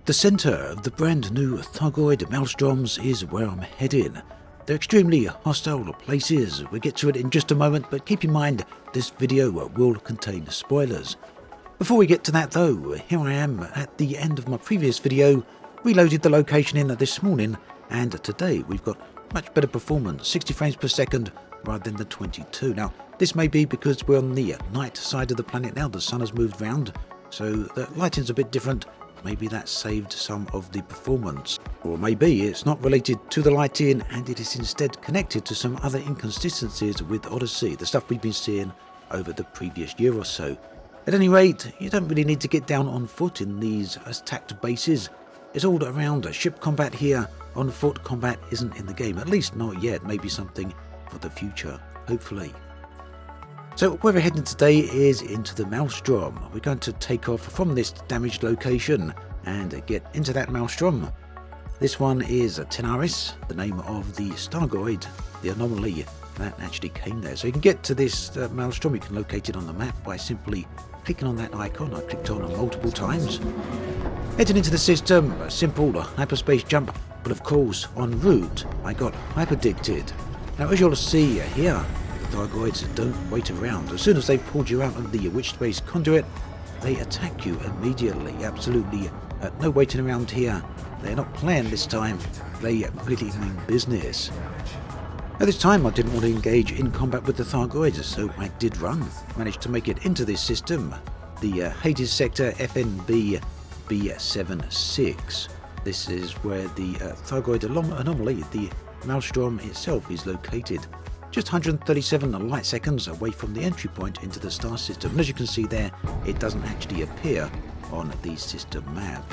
The centre of the brand new Thargoid Maelstroms is where I'm heading. They're extremely hostile places. We'll get to it in just a moment, but keep in mind this video will contain spoilers. Before we get to that though, here I am at the end of my previous video, reloaded the location in this morning, and today we've got much better performance, 60 frames per second rather than the 22. Now this may be because we're on the night side of the planet now, the sun has moved round, so the lighting's a bit different. Maybe that saved some of the performance. Or maybe it's not related to the lighting and it is instead connected to some other inconsistencies with Odyssey, the stuff we've been seeing over the previous year or so. At any rate, you don't really need to get down on foot in these attacked bases. It's all around ship combat here. On foot combat isn't in the game, at least not yet. Maybe something for the future, hopefully. So where we're heading today is into the Maelstrom. We're going to take off from this damaged location and get into that Maelstrom. This one is Tenaris, the name of the Thargoid, the anomaly that actually came there. So you can get to this Maelstrom, you can locate it on the map by simply clicking on that icon. I clicked on it multiple times. Heading into the system, a simple hyperspace jump, but of course en route I got hyperdicted. Now as you'll see here, Thargoids don't wait around. As soon as they've pulled you out of the witch space conduit, they attack you immediately. Absolutely no waiting around here. They're not playing this time. They really mean business. At this time I didn't want to engage in combat with the Thargoids, so I did run. Managed to make it into this system. The Hades sector FNB B76. This is where the Thargoid anomaly, the Maelstrom itself, is located. Just 137 light seconds away from the entry point into the star system. And as you can see there, it doesn't actually appear on the system map.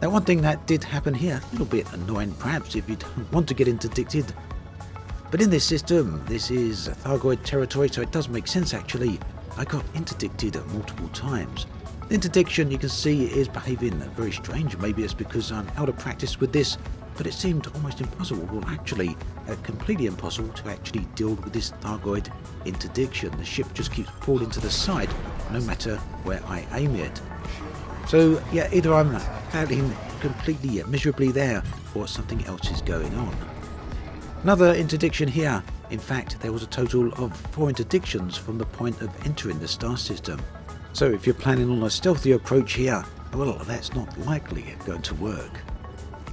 Now one thing that did happen here, a little bit annoying perhaps if you don't want to get interdicted, but in this system, this is Thargoid territory, so it does make sense actually. I got interdicted multiple times. The interdiction, you can see, is behaving very strange. Maybe it's because I'm out of practice with this, but it seemed almost impossible, well actually completely impossible to actually deal with this Thargoid interdiction. The ship just keeps pulling to the side no matter where I aim it. So yeah, either I'm failing completely miserably there or something else is going on. Another interdiction here. In fact, there was a total of 4 interdictions from the point of entering the star system. So if you're planning on a stealthy approach here, well, that's not likely going to work.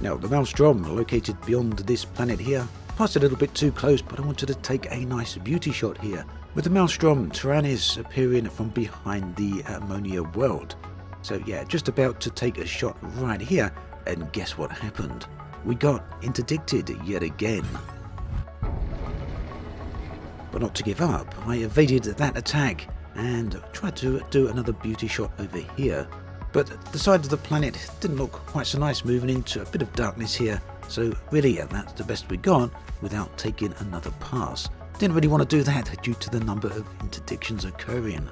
Now the Maelstrom, located beyond this planet here, passed a little bit too close, but I wanted to take a nice beauty shot here, with the Maelstrom Tyrannis appearing from behind the ammonia world. So yeah, just about to take a shot right here, and guess what happened? We got interdicted yet again. But not to give up, I evaded that attack and tried to do another beauty shot over here. But the side of the planet didn't look quite so nice, moving into a bit of darkness here, so really that's the best we got without taking another pass. Didn't really want to do that due to the number of interdictions occurring.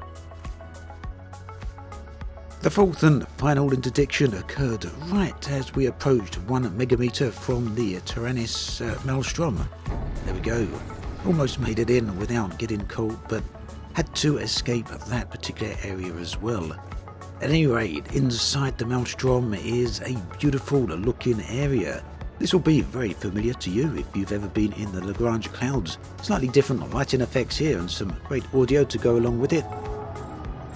The fourth and final interdiction occurred right as we approached 1 megameter from the Tyrannis Maelstrom. There we go. Almost made it in without getting caught, but had to escape that particular area as well. At any rate, inside the Maelstrom is a beautiful looking area. This will be very familiar to you if you've ever been in the Lagrange clouds. Slightly different lighting effects here and some great audio to go along with it.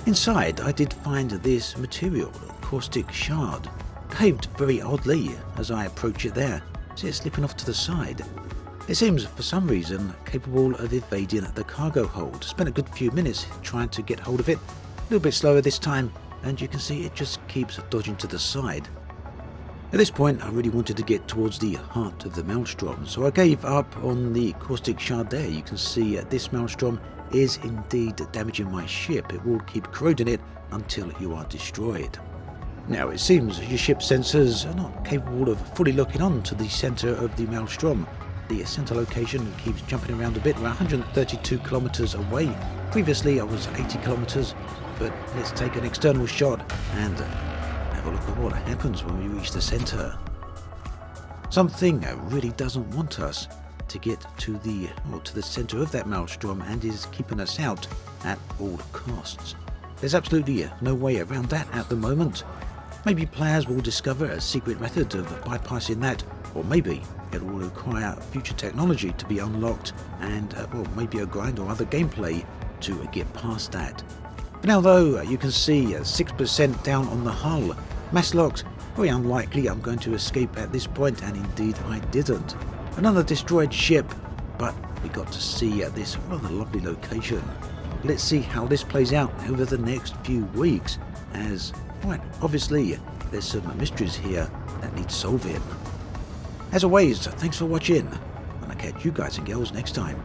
Inside I did find this material, caustic shard. Behaved very oddly as I approach it there. See it slipping off to the side. It seems for some reason capable of evading the cargo hold. Spent a good few minutes trying to get hold of it. A little bit slower this time, and you can see it just keeps dodging to the side. At this point I really wanted to get towards the heart of the Maelstrom, so I gave up on the caustic shard there. You can see this Maelstrom is indeed damaging my ship. It will keep corroding it until you are destroyed. Now it seems your ship sensors are not capable of fully locking on to the centre of the Maelstrom. The centre location keeps jumping around a bit. We're 132 kilometers away. Previously I was 80 kilometers, but let's take an external shot and have a look at what happens when we reach the centre. Something really doesn't want us to get to the centre of that Maelstrom and is keeping us out at all costs. There's absolutely no way around that at the moment. Maybe players will discover a secret method of bypassing that, or maybe it will require future technology to be unlocked and, well, maybe a grind or other gameplay to get past that. For now though, you can see 6% down on the hull. Mass locked, very unlikely I'm going to escape at this point, and indeed I didn't. Another destroyed ship, but we got to see this rather lovely location. Let's see how this plays out over the next few weeks, as, well, obviously there's some mysteries here that need solving. As always, thanks for watching, and I'll catch you guys and girls next time.